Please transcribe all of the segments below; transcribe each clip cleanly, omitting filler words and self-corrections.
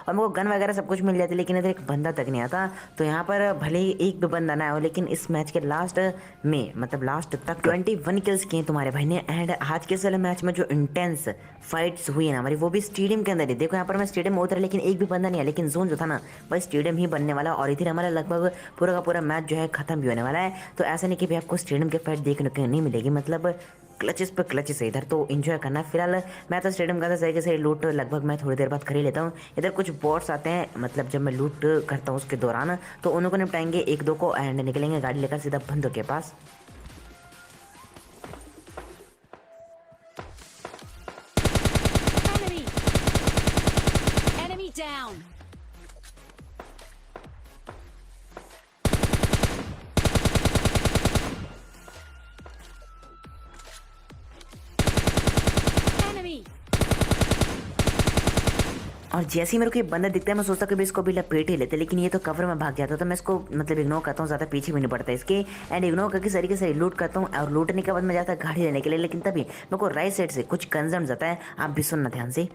और मेरे को गन वगैरह सब कुछ मिल जाती, लेकिन इधर एक बंदा तक नहीं आता। तो यहाँ पर भले ही एक भी बंदा ना हो, लेकिन इस मैच के लास्ट में मतलब लास्ट तक 21 किल्स किए तुम्हारे भाई ने। एंड आज के वाले मैच में जो इंटेंस फाइट्स हुई है ना हमारी, वो भी स्टेडियम के अंदर ही। देखो यहाँ पर मैं स्टेडियम में उतरा, लेकिन एक भी बंदा नहीं है, लेकिन जोन जो था ना भाई स्टेडियम ही बनने वाला। और इधर हमारा लगभग पूरा का पूरा मैच जो है खत्म भी होने वाला है। तो ऐसा नहीं कि भाई आपको स्टेडियम के फाइट देखने को नहीं मिलेगी, मतलब क्लचेस पे क्लचेस है इधर, तो इन्जॉय करना। फिलहाल मैं तो स्टेडियम का था सही से लूट लगभग मैं थोड़ी देर बाद कर ही लेता हूँ। इधर कुछ बॉट्स आते हैं, मतलब जब मैं लूट करता हूँ उसके दौरान, तो उनको निपटाएंगे एक दो को एंड निकलेंगे गाड़ी लेकर सीधा बंदों के पास। Enemy! Enemy down! Enemy! और जैसे ही मेरे को ये बंदा दिखता है मैं सोचता कि भी इसको भी लपेट ही लेते, लेकिन ये तो कवर में भाग जाता है। तो मैं इसको मतलब इग्नोर करता हूँ, ज़्यादा पीछे भी नहीं पड़ता इसके। एंड इग्नोर करके तरीके से लूट करता हूँ। और लूटने के बाद मैं जाता गाड़ी लेने के लिए, लेकिन तभी मेरे को राइट साइड से कुछ कंजर्म जाता है। आप भी सुनना ध्यान से।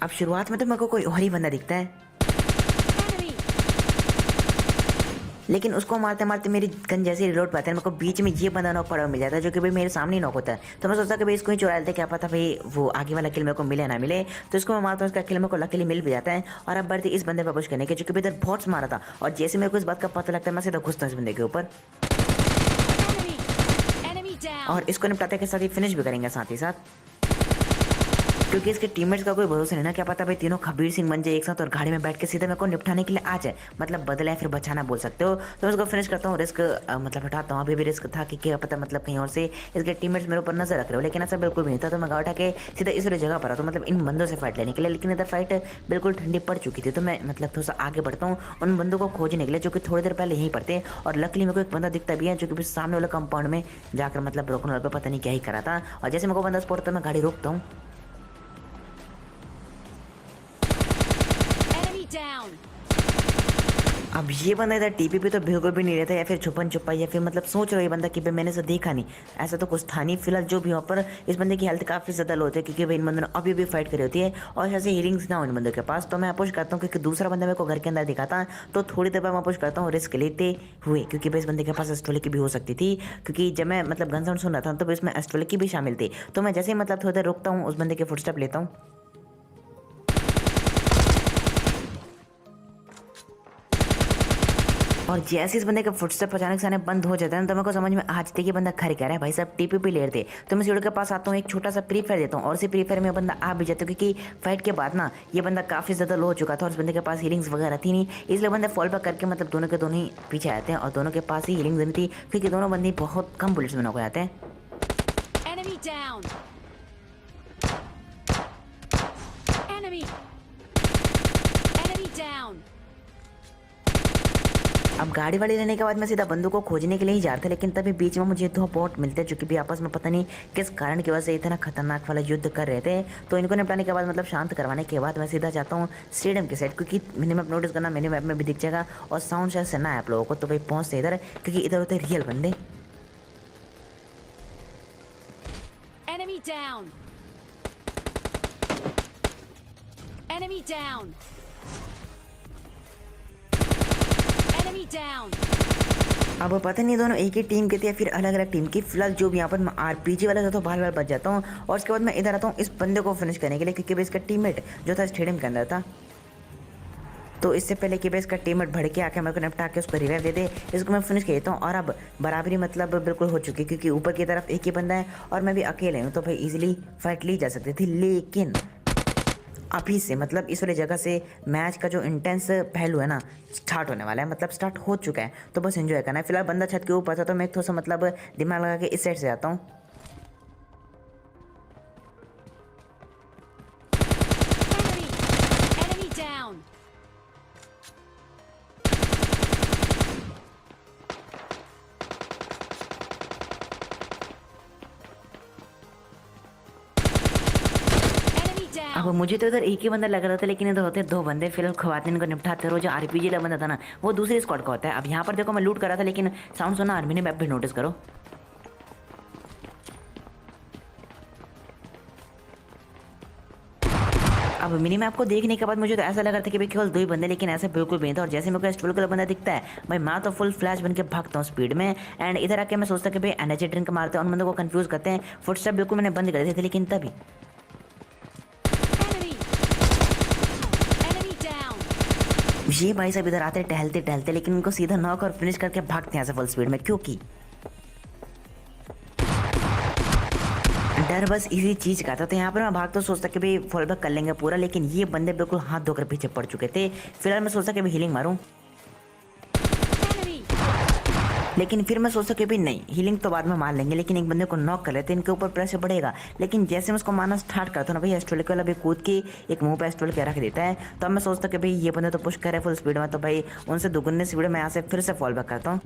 अब शुरुआत में तो मेरे को कोई और ही बंदा दिखता है, Enemy! लेकिन उसको मारते मारते मेरी गन जैसे रिलोड पाते हैं, मेरे को बीच में ये बंदा नॉक पड़ा हुआ मिल जाता है, जो कि भाई मेरे सामने नॉक होता है। तो मैं सोचता कि भाई इसको ही चुरा लेते, क्या पता भाई वो आगे वाला किल मेरे को मिले ना मिले। तो इसको मैं मारता हूँ, इसका किल मेरे को लकीली मिल भी जाता है। और अब बढ़ती इस बंदे पर पुश करने के, जो कि इधर बहुत मारा था। और जैसे मेरे को इस बात का पता लगता है, मैं सीधा घुसता हूँ इस बंदे के ऊपर Enemy! Enemy down! और इसको निपटाते के साथ ही फिनिश भी करेंगे साथ ही साथ, क्योंकि इसके टीममेट्स का कोई भरोसा नहीं ना, क्या पता भाई तीनों खबीर सिंह बन जाए एक साथ और गाड़ी में बैठ के सीधे मेरे को निपटाने के लिए आ जाए, मतलब बदला या फिर बचाना बोल सकते हो। तो मैं उसको फिनिश करता हूँ, रिस्क मतलब हटाता हूँ। अभी भी रिस्क था कि क्या पता मतलब कहीं और से इसके टीममेट्स मेरे ऊपर नजर रख रहे हो, लेकिन ऐसा बिल्कुल भी नहीं था। तो मैं गाड़ी उठा के सीधा इस वाली जगह पर आता हूँ, मतलब इन बंदों से फाइट लेने के लिए। लेकिन इधर फाइट बिल्कुल ठंडी पड़ चुकी थी, तो मैं मतलब थोड़ा सा आगे बढ़ता हूँ उन बंदों को खोजने के लिए, जो कि थोड़ी देर पहले यहीं पर थे। और लकली मेरे को एक बंदा दिखता भी है, जो कि सामने वाले कंपाउंड में जाकर मतलब रोकने वाले पे पता नहीं क्या ही करा था। और जैसे मेरे को बंदा स्पॉट होता है, मैं गाड़ी रोकता हूँ। Enemy down! अब ये बंदा इधर टीपी पे तो बिल्कुल भी नहीं रहता, या फिर छुपन छुपा, या फिर मतलब सोच रहा है ये बंदा कि भाई मैंने इसे देखा नहीं। ऐसा तो कुछ था नहीं। फिलहाल जो भी हो, पर इस बंदे की हेल्थ काफ़ी ज़्यादा लो होती है, क्योंकि भाई इन बंदों ने अभी भी फाइट करी होती है और ऐसे हीलिंग्स ना हो इन बंदों के पास। तो मैं अपोज करता हूँ, क्योंकि दूसरा बंदा मेरे को घर के अंदर दिखा था। तो थोड़ी देर बाद मैं अपोज करता हूँ रिस्क लेते हुए, क्योंकि भाई इस बंदे के पास एस्ट्रोले की भी हो सकती थी। क्योंकि जब मैं मतलब गन साउंड सुन रहा था, तो इसमें एस्ट्रोले की भी शामिल थी। तो मैं जैसे ही मतलब थोड़ी देर रुकता हूँ, उस बंदे के फुटस्टेप लेता हूँ। और जैसे इस बंदे का फुटस्टेप अचानक से आने बंद हो जाता है, तो मेरे को समझ में आ जाती है कि बंदा खर कह रहा है, भाई साहब टीपीपी ले रहे थे। तो मैं सीढ़ी के पास आता हूँ, एक छोटा सा प्री फायर देता हूँ, और इसी प्री फायर में बंदा आ भी जाता है, क्योंकि फाइट के बाद ना ये बंदा काफ़ी ज़्यादा लो हो चुका था और इस बंदे के पास हीलिंग्स वगैरह थी नहीं। इसलिए बंदा फॉल बैक करके मतलब दोनों के दोनों ही पीछे आते हैं, और दोनों के पास ही हीलिंग्स नहीं थी, क्योंकि दोनों बंदे बहुत कम बुलेट्स में नॉक हो जाते हैं। Enemy down! Enemy! Enemy down! अब गाड़ी वाड़ी लेने के बाद मैं सीधा बंदूक को खोजने के लिए ही जा रहा था, लेकिन तभी बीच में मुझे दो बोट मिलते हैं, जो कि भी आपस में पता नहीं किस कारण की वजह से इतना खतरनाक वाला युद्ध कर रहे थे। तो इनको निपटाने के बाद मतलब शांत करवाने के बाद मैं सीधा जाता हूँ स्टेडियम के साइड, क्योंकि मिनी मैप नोटिस करना, मिनी मैप में भी दिख जाएगा। और साउंड शायद सुनना है आप लोगों को, तो भाई पहुँचते इधर, क्योंकि इधर होते रियल बंदे। Enemy down! Enemy down! Enemy down! अब पता नहीं दोनों एक ही टीम के थे या फिर अलग अलग टीम की। फिलहाल जो भी यहाँ पर मैं आरपीजी वाला था, तो बार बार बच जाता हूँ। और उसके बाद मैं इधर आता हूँ इस बंदे को फिनिश करने के लिए, क्योंकि भाई इसका टीममेट जो था स्टेडियम के अंदर था। तो इससे पहले कि भाई इसका टीममेट भड़के आके मेरे को निपटा के उसको रिवाइव दे दे, इसको मैं फिनिश कर देता हूँ। और अब बराबरी मतलब बिल्कुल हो चुकी, क्योंकि ऊपर की तरफ एक ही बंदा है और मैं भी अकेले हूँ, तो भाई इजीली फाइट ली जा सकती थी। लेकिन अभी से मतलब इस वाली जगह से मैच का जो इंटेंस पहलू है ना स्टार्ट होने वाला है, मतलब स्टार्ट हो चुका है। तो बस एंजॉय करना है। फिलहाल बंदा छत के ऊपर था, तो मैं थोड़ा सा मतलब दिमाग लगा के इस साइड से आता हूँ। Enemy! Enemy down! Enemy down! अब मुझे तो इधर एक ही बंदा लग रहा था, लेकिन इधर होते दो बंदे। फिलहाल खवातीन को निपटाते रहो। जो आरपीजी वाला बंदा था ना, वो दूसरी स्क्वाड का होता है। अब यहाँ पर देखो मैं लूट कर रहा था, लेकिन साउंड सुना आर्मी ने मैप भी नोटिस करो। अब मिनी मैप को देखने के बाद मुझे तो ऐसा लग रहा था कि भाई केवल दो ही बंदे, लेकिन ऐसा बिल्कुल भी नहीं था। और जैसे मेरे को एस्ट्रोल का बंदा दिखता है भाई, मैं तो फुल फ्लैश बन के भागता हूँ स्पीड में। एंड इधर आके मैं सोचता कि भाई एनर्जी ड्रिंक मारते हैं, उन बंदों को कंफ्यूज करते हैं। फुटस्टेप बिल्कुल मैंने बंद कर दिए थे, लेकिन तभी Enemy! Enemy down! ये भाई सब इधर आते टहलते टहलते, लेकिन इनको सीधा नॉक और फिनिश करके भागते हैं ऐसे फुल स्पीड में। क्योंकि डर बस इसी चीज का था। तो यहाँ पर मैं भाग तो सोचता कि भाई फॉल बैक कर लेंगे पूरा, लेकिन ये बंदे बिल्कुल हाथ धोकर पीछे पड़ चुके थे। फिलहाल मैं सोचता कि भाई हीलिंग मारूं, Enemy! लेकिन फिर मैं सोचता कि भाई नहीं, हीलिंग तो बाद में मार लेंगे, लेकिन एक बंदे को नॉक कर लेते हैं, इनके ऊपर प्रेशर बढ़ेगा। लेकिन जैसे मैं उसको मारना स्टार्ट करता हूँ ना भाई, एस्ट्रोलिक वाला भी कूद के एक मुंह पे एस्ट्रोलिक रख देता है। तो अब मैं सोचता कि भाई ये बंदे तो पुश कर रहे फुल स्पीड में, तो भाई उनसे दुगुने स्पीड में यहाँ से फिर से फॉल बैक करता हूँ।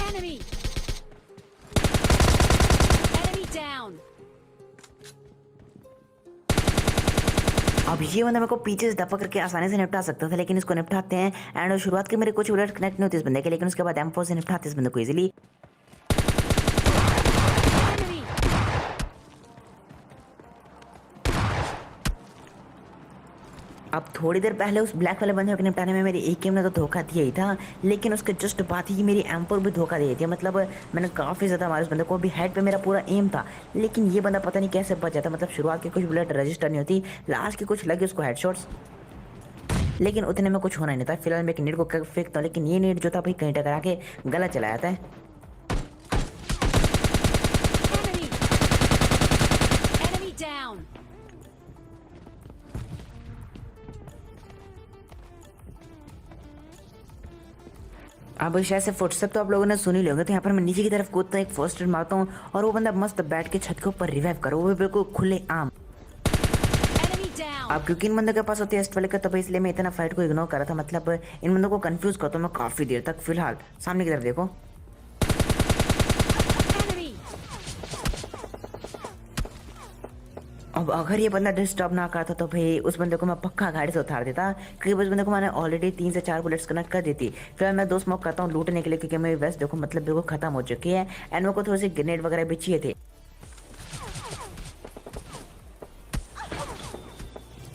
Enemy! Enemy down! अब ये बंदा मेरे को पीछे से दबा करके आसानी से निपटा सकता था, लेकिन इसको निपटाते हैं। एंड शुरुआत के मेरे कुछ बुलेट कनेक्ट नहीं होती इस बंदे के, लेकिन उसके बाद M4 से निपटाते इस बंदे को इजीली। Enemy! अब थोड़ी देर पहले उस ब्लैक वाले बंदे को निपटाने में मेरी एक गेम ने तो धोखा दिया ही था, लेकिन उसके जस्ट बाद ही मेरी M4 भी धोखा दे दी। मतलब मैंने काफ़ी ज़्यादा मारा उस बंदे को, भी हेड पे मेरा पूरा एम था, लेकिन ये बंदा पता नहीं कैसे बच जाता। मतलब शुरुआत की कुछ बुलेट रजिस्टर नहीं होती, लास्ट की कुछ लगी उसको हेडशॉट्स, लेकिन उतने में कुछ होना ही नहीं था। फिलहाल मैं एक नीड को फेंकता हूँ, लेकिन ये नीड जो था भाई कहीं टकरा के गलत चला जाता है। Enemy! Enemy down! अब शायद से फुटस्टेप तो आप लोगों ने सुन ही लोगे। तो यहाँ पर मैं नीचे की तरफ कूदता हूँ, एक फर्स्ट एड मारता हूँ, और वो बंदा मस्त बैठ के छत के ऊपर रिवाइव करो, वो भी बिल्कुल खुले आम। Enemy down! अब क्योंकि इन बंदों के पास होती है एस्ट वाले का, तो इसलिए मैं इतना फाइट को इग्नोर कर रहा था। मतलब इन बंदों को कंफ्यूज करता हूँ मैं काफ़ी देर तक। फिलहाल सामने की तरफ देखो, Enemy! अब अगर ये बंदा डिस्टर्ब ना करता तो भाई उस बंदे को मैं पक्का गाड़ी से उतार देता, क्योंकि उस बंदे को मैंने ऑलरेडी 3 से 4 बुलेट्स कनेक्ट कर दी थी। फिर मैं 2 स्मोक करता हूँ लूटने के लिए, क्योंकि मेरी वेस्ट देखो मतलब बिल्कुल खत्म हो चुकी है। एंड मेरे को थोड़ी सी ग्रेनेड वगैरह भी चाहिए थे।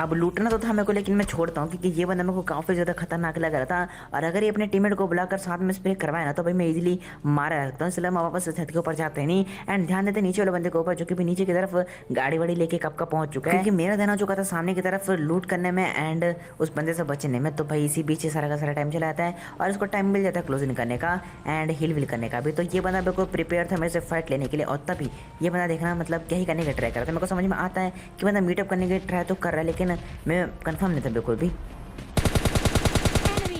अब लूटना तो था मेरे को, लेकिन मैं छोड़ता हूँ, क्योंकि ये बंदा मेरे को काफ़ी ज़्यादा खतरनाक लग रहा था। और अगर ये अपने टीममेट को बुलाकर साथ में स्प्रे करवाए ना, तो भाई मैं इजीली मारा सकता हूँ। इसलिए मैं वापस से छत के ऊपर जाते नहीं, एंड ध्यान देते नीचे वाले बंदे के ऊपर, जो कि भी नीचे की तरफ गाड़ी वाड़ी लेके कब का पहुँच चुका है, क्योंकि मेरा ध्यान हो चुका था सामने की तरफ लूट करने में एंड उस बंदे से बचने में। तो भाई इसी बीच सारा का सारा टाइम चला जाता है, और इसको टाइम मिल जाता है क्लोजिंग करने का एंड हिल विल करने का भी। तो ये बंदा बिल्कुल प्रिपेयर था मेरे से फाइट लेने के लिए। और तभी ये बंदा देखना मतलब क्या ही करने का ट्राई कर रहा था। मेरे को समझ में आता है कि बंदा मीटअप करने की ट्राई तो कर रहा है, लेकिन मैं कंफर्म नहीं था बिल्कुल भी। Enemy!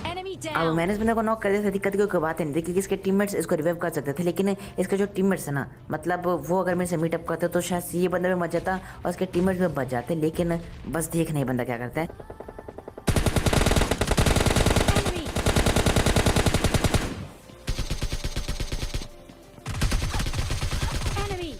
Enemy अब down! मैंने इस बंदे को नॉक कर दिया था, दिक्कत की कोई बात नहीं थी, क्योंकि इसके टीममेट्स इसको रिवाइव कर सकते थे। लेकिन इसके जो टीममेट्स है ना, मतलब वो अगर मेरे से मीटअप करते तो शायद ये बंदा भी मच जाता और इसके टीममेट्स भी बच जाते। लेकिन बस देख नहीं बंदा क्या करता है। Enemy! Enemy!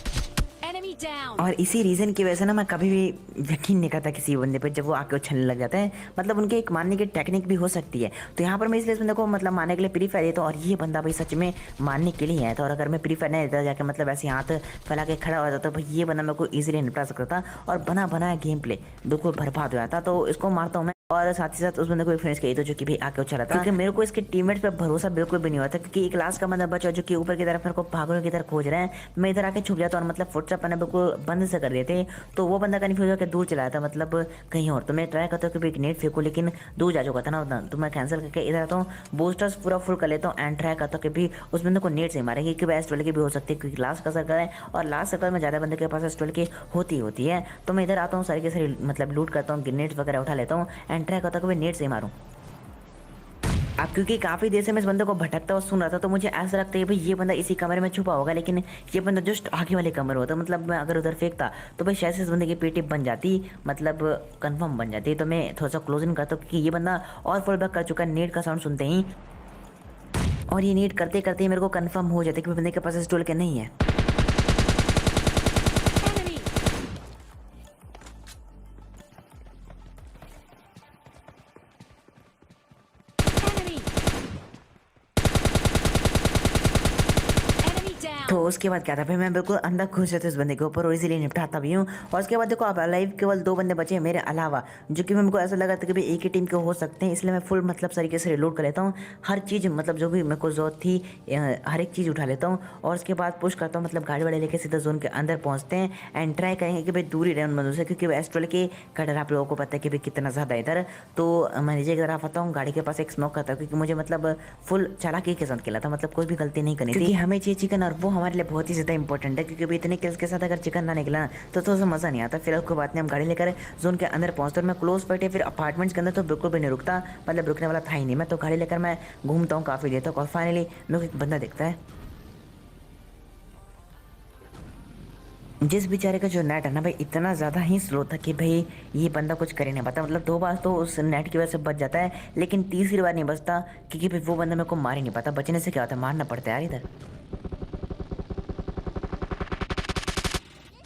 Enemy down! और इसी रीज़न की वजह से ना मैं कभी भी यकीन नहीं करता किसी बंदे पे जब वो आके उछलने लग जाता है। मतलब उनके एक मारने की टेक्निक भी हो सकती है। तो यहाँ पर मैं इसलिए इस बंदे को मतलब मारने के लिए प्री फायर देता हूँ, और ये बंदा भाई सच में मारने के लिए आया था। और अगर मैं प्री फायर नहीं देता जाके मतलब ऐसे हाथ फैला के खड़ा हो जाता, तो भाई ये बंदा मेरे को ईजिली निपटा सकता था, और बना बनाया गेम प्ले बिल्कुल बर्बाद हो जाता। तो इसको मारता हूँ मैं, और साथ ही साथ उस बंदे को भी फिनिश किया तो, जो कि भाई आके उछला था। क्योंकि मेरे को इसके टीममेट्स पे भरोसा बिल्कुल भी नहीं हुआ था, क्योंकि एक लास्ट का बंदा बचा जो कि ऊपर की तरफ मेरे को भागने की तरफ खोज रहे हैं। मैं इधर आके छुप जाता, और मतलब फुटस्टेप मैंने बिल्कुल बंद से कर दिए थे। तो वो बंदा कन्फ्यूज होकर दूर चला था, मतलब कहीं और। तो मैं ट्राई करता हूँ कि एक नेट फेंकूँ, लेकिन दूर जा चुका था ना उतना। तो मैं कैंसिल करके इधर आता हूँ, बूस्टर्स पूरा फुल कर लेता हूँ, एंड ट्राई करता हूँ कि भी उस बंदे को नेट से मारेंगे, क्योंकि बेस्ट वाले की भी हो सकती है, क्योंकि लास्ट का सर्कल है, और लास्ट सर्कल में ज़्यादा बंदे के पास एस्ट वाले की होती है। तो मैं इधर आता हूँ, सारी के सारी मतलब लूट करता हूँ, ग्रेनेड्स वगैरह उठा लेता हूँ, एंड ट्राई करता हूँ कि नेट से मारूँ। अब क्योंकि काफ़ी देर से मैं इस बंदे को भटकता हुआ सुन रहा था, तो मुझे ऐसा लगता है भाई ये बंदा इसी कमरे में छुपा होगा, लेकिन ये बंदा जस्ट आगे वाले कमरे होता। मतलब मैं अगर उधर फेंकता तो भाई शायद से इस बंदे की पेटी बन जाती, मतलब कंफर्म बन जाती। तो मैं थोड़ा सा क्लोजिंग करता हूँ, क्योंकि ये बंदा और फॉल बैक कर चुका है नेट का साउंड सुनते ही। और ये नीड करते करते मेरे को कंफर्म हो जाता है कि बंदे के पास टूल के नहीं है। Enemy. Enemy. Enemy down. तो उसके बाद क्या था फिर मैं बिल्कुल अंदर घुस जाता इस बंदे के ऊपर और इजीली निपटाता भी हूँ। और उसके बाद देखो अब लाइव केवल 2 बंदे बचे हैं मेरे अलावा, जो कि मेरे को ऐसा लगा था कि भाई एक ही टीम के हो सकते हैं, इसलिए मैं फुल मतलब तरीके से रिलोड कर लेता हूँ। हर चीज़ मतलब जो भी मेरे को जरूरत थी हर एक चीज़ उठा लेता हूँ और उसके बाद पुश करता हूँ, मतलब गाड़ी वाले लेके सीधा जोन के अंदर पहुँचते हैं एंड ट्राई करेंगे कि भाई दूर ही रहे उन बंदों से, क्योंकि एस्ट्रोल के कटर आप लोगों को पता है कि भाई कितना ज़्यादा इधर। तो मैं नीचे की तरफ आता हूँ, गाड़ी के पास एक स्मोक करता हूँ, क्योंकि मुझे मतलब फुल चालाकी के साथ खेला था, मतलब कोई भी गलती नहीं करनी थी, क्योंकि हमें चाहिए चिकन और वो हमारे लिए बहुत ही ज़्यादा इंपॉर्टेंट है, क्योंकि इतने किल्स के साथ अगर चिकन ना निकला तो थोड़ा सा मज़ा नहीं आता। फिर उसके बाद हम गाड़ी लेकर जोन के अंदर पहुंचते और मैं क्लोज फाइट है फिर अपार्टमेंट्स के अंदर तो बिल्कुल भी नहीं रुकता, मतलब रुकने वाला था ही नहीं मैं। तो गाड़ी लेकर मैं घूमता हूँ काफ़ी देर तक और फाइनली मेरे को एक बंदा दिखता है, जिस बेचारे का जो नेट है ना भाई इतना ज़्यादा ही स्लो था कि भाई ये बंदा कुछ कर ही नहीं पाता। मतलब 2 बार तो उस नेट की वजह से बच जाता है, लेकिन तीसरी बार नहीं बचता, क्योंकि भाई वो बंदा मेरे को मार ही नहीं पाता। बचने से क्या होता है, मारना पड़ता है यार इधर।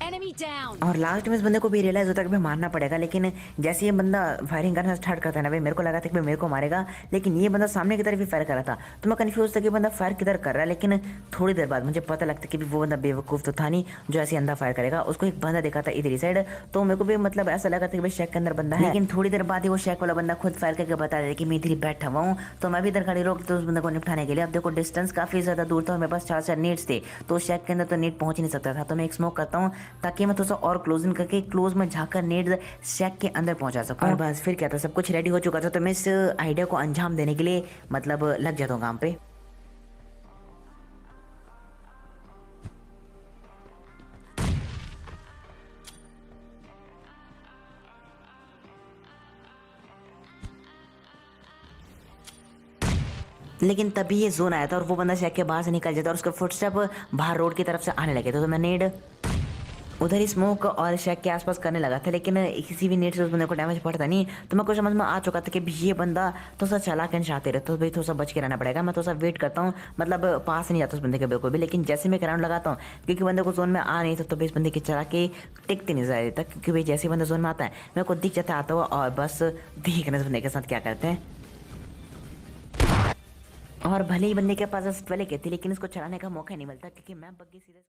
Enemy down. और लास्ट में इस बंदे को भी रियलाइज होता है कि भाई मारना पड़ेगा, लेकिन जैसे ये बंदा फायरिंग करना स्टार्ट करता है ना भाई, मेरे को लगा था कि भाई मेरे को मारेगा, लेकिन ये बंदा सामने की तरफ ही फायर कर रहा था। तो मैं कंफ्यूज था कि बंदा फायर किधर कर रहा है, लेकिन थोड़ी देर बाद मुझे पता लगता कि वो बंदा बेवकूफ़ तो था नहीं जो ऐसे अंदर फायर करेगा। उसको एक बंदा देखा था इधर ही साइड, तो मेरे को भी मतलब ऐसा लगा था कि भाई शेक के अंदर बंदा है, लेकिन थोड़ी देर बाद ही वो शेक वाला बंदा खुद फायर करके बता रहा है कि मैं इधर ही बैठा हुआ हूँ। तो मैं भी इधर खड़ी रोक तो उस बंदे को निपटाने के लिए। अब देखो डिस्टेंस काफ़ी ज़्यादा दूर था और मेरे पास 4 नीड्स थे, तो शेक के अंदर तो नीड पहुंच ही नहीं सकता था। तो मैं एक स्मोक करता हूँ ताकि मैं थोड़ा सा और क्लोजिंग करके क्लोज में झाकर नेट शेक के अंदर पहुंचा सकूं। और बस फिर क्या था, सब कुछ रेडी हो चुका था, तो मैं इस आइडिया को अंजाम देने के लिए मतलब लग जाता हूँ काम पे। लेकिन तभी ये जोन आया था और वो बंदा शेक के बाहर से निकल जाता और उसका फुटस्टेप बाहर रोड की तरफ से आने लगे थे। तो मैं नेड उधर ही स्मोक और शेक के आसपास करने लगा था, लेकिन किसी भी नेट से उस बंदे को डैमेज पड़ता नहीं। तो मैं कुछ समझ में आ चुका था कि भी ये बंदा थोड़ा सा चालाक एंड शातिर है, तो भाई थोड़ा सा बच के रहना पड़ेगा। मैं थोड़ा सा वेट करता हूँ, मतलब पास नहीं जाता उस बंदे के बिल्कुल भी, लेकिन जैसे मैं ग्राउंड लगाता हूँ क्योंकि बंदे को जोन में आ नहीं था, तो भाई इस बंदे की चालाकी टिकती नहीं जा रही था, क्योंकि भाई जैसे बंदा जोन में आता है मेरे को दिख जाता है आता हुआ और बस देखना इस बंदे के साथ क्या करते हैं। और भले ही बंदे के पास पहले कहती, लेकिन इसको चलाने का मौका नहीं मिलता, क्योंकि मैं बग्गी सीधे